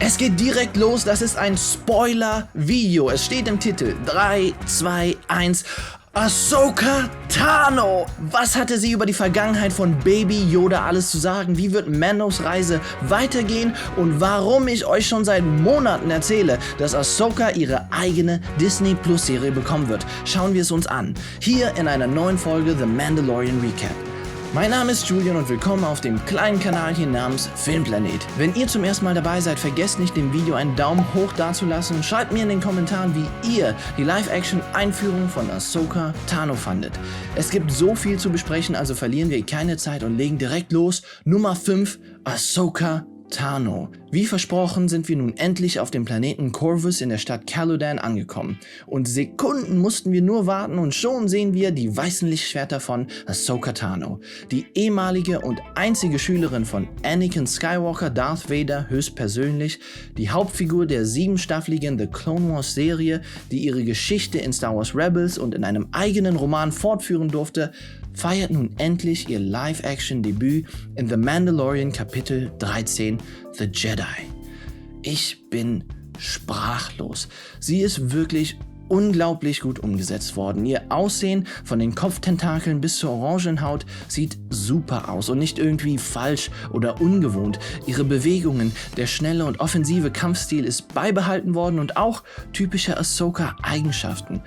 Es geht direkt los, das ist ein Spoiler-Video. Es steht im Titel 3, 2, 1. Ahsoka Tano! Was hatte sie über die Vergangenheit von Baby Yoda alles zu sagen? Wie wird Mandos Reise weitergehen? Und warum ich euch schon seit Monaten erzähle, dass Ahsoka ihre eigene Disney-Plus-Serie bekommen wird. Schauen wir es uns an. Hier in einer neuen Folge The Mandalorian Recap. Mein Name ist Julian und willkommen auf dem kleinen Kanal hier namens Filmplanet. Wenn ihr zum ersten Mal dabei seid, vergesst nicht, dem Video einen Daumen hoch dazulassen und schreibt mir in den Kommentaren, wie ihr die Live-Action-Einführung von Ahsoka Tano fandet. Es gibt so viel zu besprechen, also verlieren wir keine Zeit und legen direkt los. Nummer 5, Ahsoka Tano. Wie versprochen sind wir nun endlich auf dem Planeten Corvus in der Stadt Calodan angekommen. Und Sekunden mussten wir nur warten und schon sehen wir die weißen Lichtschwerter von Ahsoka Tano. Die ehemalige und einzige Schülerin von Anakin Skywalker, Darth Vader höchstpersönlich, die Hauptfigur der 7-staffeligen The Clone Wars Serie, die ihre Geschichte in Star Wars Rebels und in einem eigenen Roman fortführen durfte, feiert nun endlich ihr Live-Action-Debüt in The Mandalorian Kapitel 13, The Jedi. Ich bin sprachlos. Sie ist wirklich unglaublich gut umgesetzt worden. Ihr Aussehen, von den Kopftentakeln bis zur Orangenhaut, sieht super aus und nicht irgendwie falsch oder ungewohnt. Ihre Bewegungen, der schnelle und offensive Kampfstil ist beibehalten worden und auch typische Ahsoka-Eigenschaften.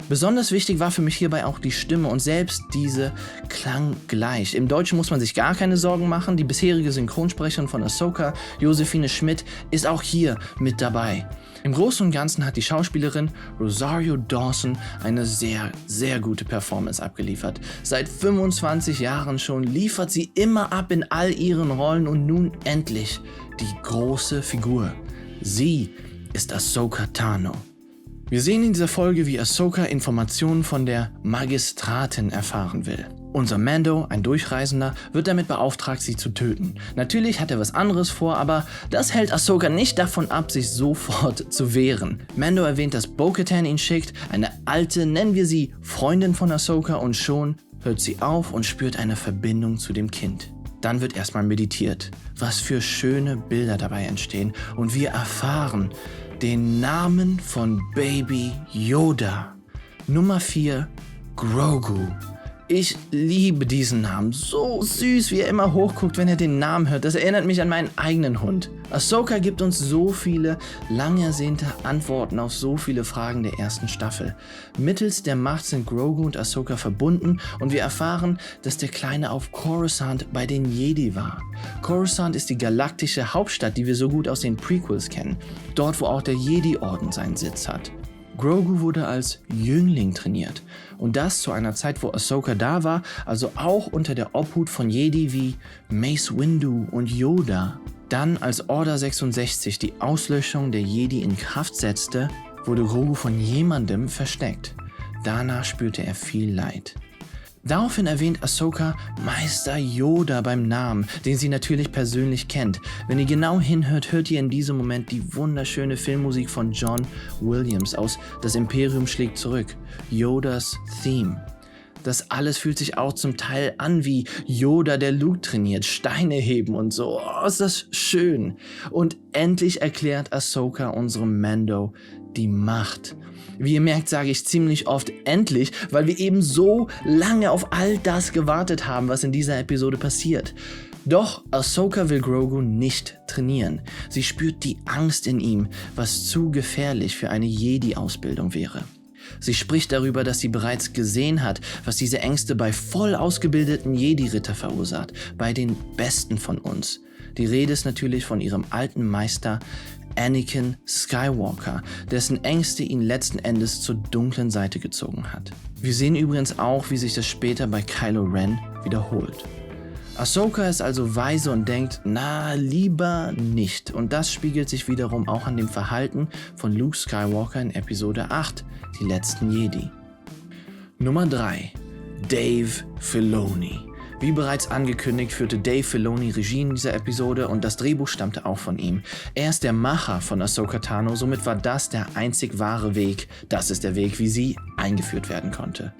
Besonders wichtig war für mich hierbei auch die Stimme und selbst diese klang gleich. Im Deutschen muss man sich gar keine Sorgen machen. Die bisherige Synchronsprecherin von Ahsoka, Josephine Schmidt, ist auch hier mit dabei. Im Großen und Ganzen hat die Schauspielerin Rosario Dawson eine sehr, sehr gute Performance abgeliefert. Seit 25 Jahren schon liefert sie immer ab in all ihren Rollen und nun endlich die große Figur. Sie ist Ahsoka Tano. Wir sehen in dieser Folge, wie Ahsoka Informationen von der Magistratin erfahren will. Unser Mando, ein Durchreisender, wird damit beauftragt, sie zu töten. Natürlich hat er was anderes vor, aber das hält Ahsoka nicht davon ab, sich sofort zu wehren. Mando erwähnt, dass Bo-Katan ihn schickt, eine alte, nennen wir sie Freundin von Ahsoka, und schon hört sie auf und spürt eine Verbindung zu dem Kind. Dann wird erstmal meditiert. Was für schöne Bilder dabei entstehen und wir erfahren den Namen von Baby Yoda. Nummer 4, Grogu. Ich liebe diesen Namen. So süß, wie er immer hochguckt, wenn er den Namen hört. Das erinnert mich an meinen eigenen Hund. Ahsoka gibt uns so viele lang ersehnte Antworten auf so viele Fragen der ersten Staffel. Mittels der Macht sind Grogu und Ahsoka verbunden und wir erfahren, dass der Kleine auf Coruscant bei den Jedi war. Coruscant ist die galaktische Hauptstadt, die wir so gut aus den Prequels kennen. Dort, wo auch der Jedi-Orden seinen Sitz hat. Grogu wurde als Jüngling trainiert und das zu einer Zeit, wo Ahsoka da war, also auch unter der Obhut von Jedi wie Mace Windu und Yoda. Dann, als Order 66 die Auslöschung der Jedi in Kraft setzte, wurde Grogu von jemandem versteckt. Danach spürte er viel Leid. Daraufhin erwähnt Ahsoka Meister Yoda beim Namen, den sie natürlich persönlich kennt. Wenn ihr genau hinhört, hört ihr in diesem Moment die wunderschöne Filmmusik von John Williams aus Das Imperium schlägt zurück, Yodas Theme. Das alles fühlt sich auch zum Teil an wie Yoda, der Luke trainiert, Steine heben und so. Oh, ist das schön. Und endlich erklärt Ahsoka unserem Mando die Macht. Wie ihr merkt, sage ich ziemlich oft endlich, weil wir eben so lange auf all das gewartet haben, was in dieser Episode passiert. Doch Ahsoka will Grogu nicht trainieren. Sie spürt die Angst in ihm, was zu gefährlich für eine Jedi-Ausbildung wäre. Sie spricht darüber, dass sie bereits gesehen hat, was diese Ängste bei voll ausgebildeten Jedi-Ritter verursacht, bei den Besten von uns. Die Rede ist natürlich von ihrem alten Meister Anakin Skywalker, dessen Ängste ihn letzten Endes zur dunklen Seite gezogen hat. Wir sehen übrigens auch, wie sich das später bei Kylo Ren wiederholt. Ahsoka ist also weise und denkt, na, lieber nicht. Und das spiegelt sich wiederum auch an dem Verhalten von Luke Skywalker in Episode 8, die letzten Jedi. Nummer 3, Dave Filoni. Wie bereits angekündigt, führte Dave Filoni Regie in dieser Episode und das Drehbuch stammte auch von ihm. Er ist der Macher von Ahsoka Tano, somit war das der einzig wahre Weg. Das ist der Weg, wie sie eingeführt werden konnte.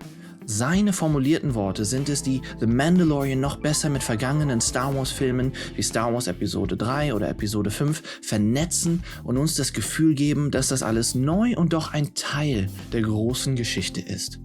Seine formulierten Worte sind es, die The Mandalorian noch besser mit vergangenen Star Wars Filmen wie Star Wars Episode 3 oder Episode 5 vernetzen und uns das Gefühl geben, dass das alles neu und doch ein Teil der großen Geschichte ist.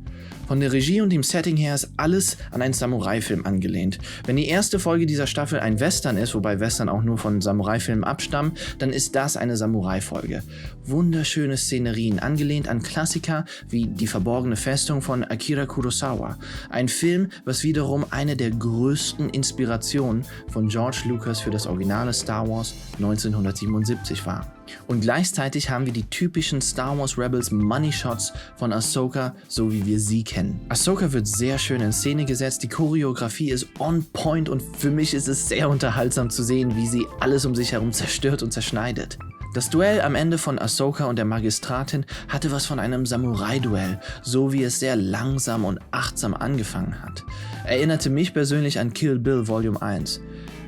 Von der Regie und dem Setting her ist alles an einen Samurai-Film angelehnt. Wenn die erste Folge dieser Staffel ein Western ist, wobei Western auch nur von Samurai-Filmen abstammen, dann ist das eine Samurai-Folge. Wunderschöne Szenerien, angelehnt an Klassiker wie Die verborgene Festung von Akira Kurosawa. Ein Film, was wiederum eine der größten Inspirationen von George Lucas für das originale Star Wars 1977 war. Und gleichzeitig haben wir die typischen Star Wars Rebels Money Shots von Ahsoka, so wie wir sie kennen. Ahsoka wird sehr schön in Szene gesetzt, die Choreografie ist on point und für mich ist es sehr unterhaltsam zu sehen, wie sie alles um sich herum zerstört und zerschneidet. Das Duell am Ende von Ahsoka und der Magistratin hatte was von einem Samurai-Duell, so wie es sehr langsam und achtsam angefangen hat. Erinnerte mich persönlich an Kill Bill Volume 1.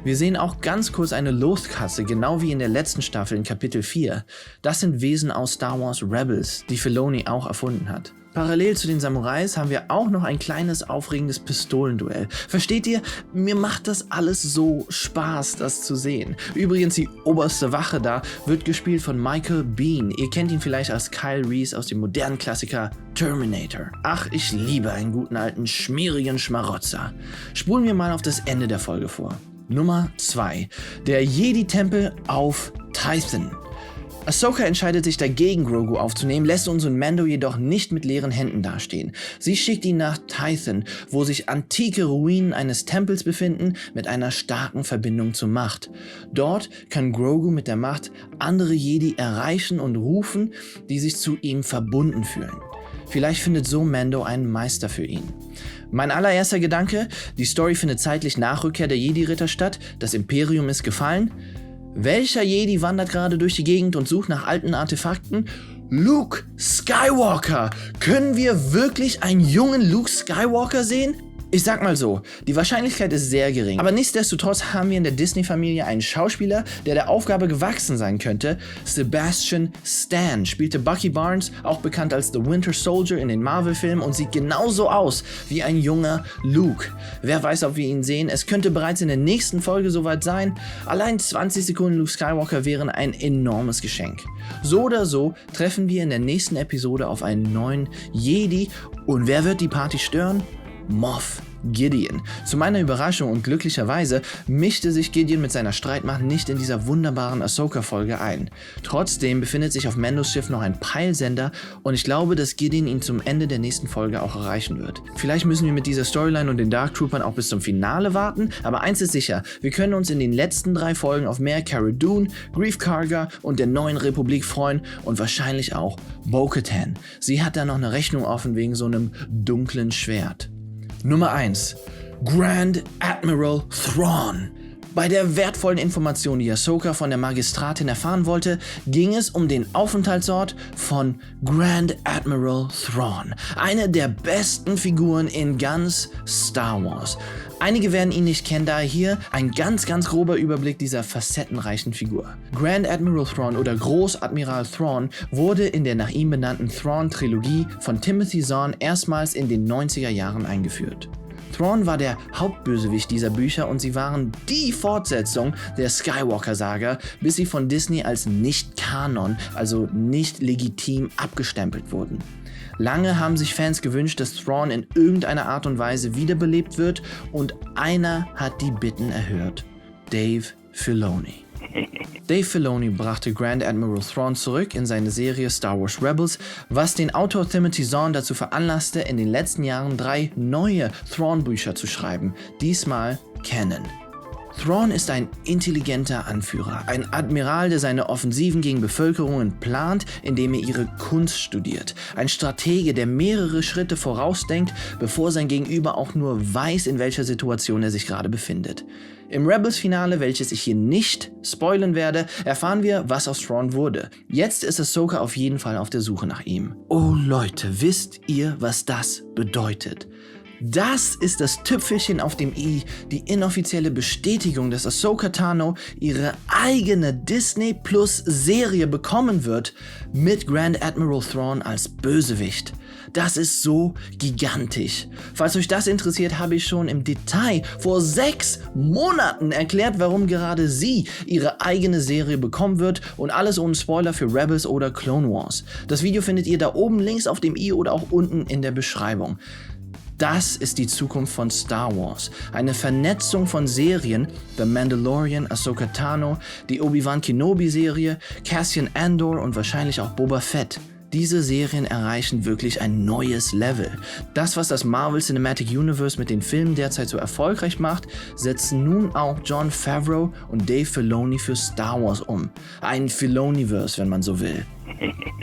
Wir sehen auch ganz kurz eine Loth-Katze, genau wie in der letzten Staffel in Kapitel 4. Das sind Wesen aus Star Wars Rebels, die Filoni auch erfunden hat. Parallel zu den Samurais haben wir auch noch ein kleines aufregendes Pistolenduell. Versteht ihr? Mir macht das alles so Spaß, das zu sehen. Übrigens, die oberste Wache da wird gespielt von Michael Biehn. Ihr kennt ihn vielleicht als Kyle Reese aus dem modernen Klassiker Terminator. Ach, ich liebe einen guten alten schmierigen Schmarotzer. Spulen wir mal auf das Ende der Folge vor. Nummer 2. Der Jedi-Tempel auf Tython. Ahsoka entscheidet sich dagegen, Grogu aufzunehmen, lässt unseren Mando jedoch nicht mit leeren Händen dastehen. Sie schickt ihn nach Tython, wo sich antike Ruinen eines Tempels befinden, mit einer starken Verbindung zur Macht. Dort kann Grogu mit der Macht andere Jedi erreichen und rufen, die sich zu ihm verbunden fühlen. Vielleicht findet so Mando einen Meister für ihn. Mein allererster Gedanke, die Story findet zeitlich nach Rückkehr der Jedi-Ritter statt, das Imperium ist gefallen. Welcher Jedi wandert gerade durch die Gegend und sucht nach alten Artefakten? Luke Skywalker! Können wir wirklich einen jungen Luke Skywalker sehen? Ich sag mal so, die Wahrscheinlichkeit ist sehr gering, aber nichtsdestotrotz haben wir in der Disney-Familie einen Schauspieler, der Aufgabe gewachsen sein könnte. Sebastian Stan spielte Bucky Barnes, auch bekannt als The Winter Soldier in den Marvel-Filmen und sieht genauso aus wie ein junger Luke. Wer weiß, ob wir ihn sehen, es könnte bereits in der nächsten Folge soweit sein. Allein 20 Sekunden Luke Skywalker wären ein enormes Geschenk. So oder so treffen wir in der nächsten Episode auf einen neuen Jedi und wer wird die Party stören? Moff Gideon. Zu meiner Überraschung und glücklicherweise mischte sich Gideon mit seiner Streitmacht nicht in dieser wunderbaren Ahsoka-Folge ein. Trotzdem befindet sich auf Mandos Schiff noch ein Peilsender und ich glaube, dass Gideon ihn zum Ende der nächsten Folge auch erreichen wird. Vielleicht müssen wir mit dieser Storyline und den Dark Troopern auch bis zum Finale warten, aber eins ist sicher, wir können uns in den letzten 3 Folgen auf mehr Cara Dune, Greef Karga und der neuen Republik freuen und wahrscheinlich auch Bo-Katan. Sie hat da noch eine Rechnung offen wegen so einem dunklen Schwert. Nummer 1. Grand Admiral Thrawn. Bei der wertvollen Information, die Ahsoka von der Magistratin erfahren wollte, ging es um den Aufenthaltsort von Grand Admiral Thrawn. Eine der besten Figuren in ganz Star Wars. Einige werden ihn nicht kennen, daher hier ein ganz grober Überblick dieser facettenreichen Figur. Grand Admiral Thrawn oder Großadmiral Thrawn wurde in der nach ihm benannten Thrawn-Trilogie von Timothy Zahn erstmals in den 90er Jahren eingeführt. Thrawn war der Hauptbösewicht dieser Bücher und sie waren die Fortsetzung der Skywalker-Saga, bis sie von Disney als nicht-Kanon, also nicht legitim abgestempelt wurden. Lange haben sich Fans gewünscht, dass Thrawn in irgendeiner Art und Weise wiederbelebt wird und einer hat die Bitten erhört: Dave Filoni. Dave Filoni brachte Grand Admiral Thrawn zurück in seine Serie Star Wars Rebels, was den Autor Timothy Zahn dazu veranlasste, in den letzten Jahren 3 neue Thrawn-Bücher zu schreiben, diesmal Canon. Thrawn ist ein intelligenter Anführer, ein Admiral, der seine Offensiven gegen Bevölkerungen plant, indem er ihre Kunst studiert. Ein Stratege, der mehrere Schritte vorausdenkt, bevor sein Gegenüber auch nur weiß, in welcher Situation er sich gerade befindet. Im Rebels-Finale, welches ich hier nicht spoilern werde, erfahren wir, was aus Thrawn wurde. Jetzt ist Ahsoka auf jeden Fall auf der Suche nach ihm. Oh Leute, wisst ihr, was das bedeutet? Das ist das Tüpfelchen auf dem i, die inoffizielle Bestätigung, dass Ahsoka Tano ihre eigene Disney Plus Serie bekommen wird mit Grand Admiral Thrawn als Bösewicht. Das ist so gigantisch. Falls euch das interessiert, habe ich schon im Detail vor 6 Monaten erklärt, warum gerade sie ihre eigene Serie bekommen wird und alles ohne Spoiler für Rebels oder Clone Wars. Das Video findet ihr da oben links auf dem i oder auch unten in der Beschreibung. Das ist die Zukunft von Star Wars. Eine Vernetzung von Serien, The Mandalorian, Ahsoka Tano, die Obi-Wan Kenobi-Serie, Cassian Andor und wahrscheinlich auch Boba Fett. Diese Serien erreichen wirklich ein neues Level. Das, was das Marvel Cinematic Universe mit den Filmen derzeit so erfolgreich macht, setzen nun auch Jon Favreau und Dave Filoni für Star Wars um. Ein Filoniverse, wenn man so will.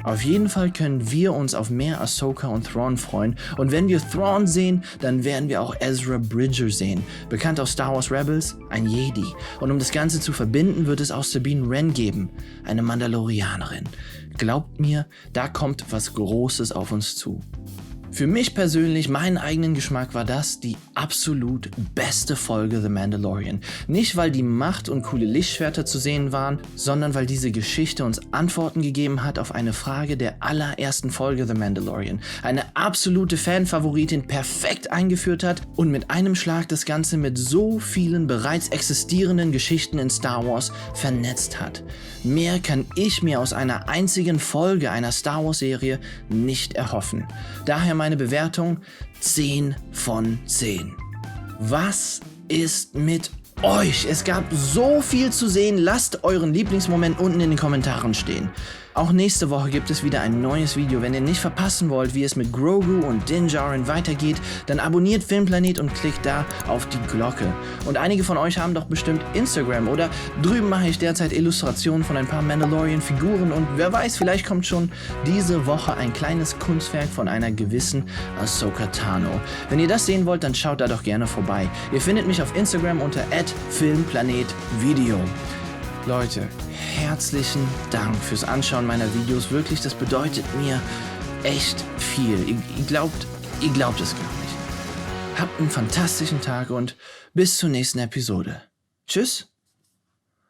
Auf jeden Fall können wir uns auf mehr Ahsoka und Thrawn freuen. Und wenn wir Thrawn sehen, dann werden wir auch Ezra Bridger sehen. Bekannt aus Star Wars Rebels, ein Jedi. Und um das Ganze zu verbinden, wird es auch Sabine Wren geben, eine Mandalorianerin. Glaubt mir, da kommt was Großes auf uns zu. Für mich persönlich, meinen eigenen Geschmack, war das die absolut beste Folge The Mandalorian. Nicht, weil die Macht und coole Lichtschwerter zu sehen waren, sondern weil diese Geschichte uns Antworten gegeben hat auf eine Frage der allerersten Folge The Mandalorian. Eine absolute Fanfavoritin perfekt eingeführt hat und mit einem Schlag das Ganze mit so vielen bereits existierenden Geschichten in Star Wars vernetzt hat. Mehr kann ich mir aus einer einzigen Folge einer Star Wars Serie nicht erhoffen. Daher meine Bewertung 10 von 10. Was ist mit euch? Es gab so viel zu sehen. Lasst euren Lieblingsmoment unten in den Kommentaren stehen. Auch nächste Woche gibt es wieder ein neues Video. Wenn ihr nicht verpassen wollt, wie es mit Grogu und Din Djarin weitergeht, dann abonniert Filmplanet und klickt da auf die Glocke. Und einige von euch haben doch bestimmt Instagram, oder? Drüben mache ich derzeit Illustrationen von ein paar Mandalorian-Figuren und wer weiß, vielleicht kommt schon diese Woche ein kleines Kunstwerk von einer gewissen Ahsoka Tano. Wenn ihr das sehen wollt, dann schaut da doch gerne vorbei. Ihr findet mich auf Instagram unter @filmplanetvideo. Leute, herzlichen Dank fürs Anschauen meiner Videos. Wirklich, das bedeutet mir echt viel. Ihr glaubt es gar nicht. Habt einen fantastischen Tag und bis zur nächsten Episode. Tschüss.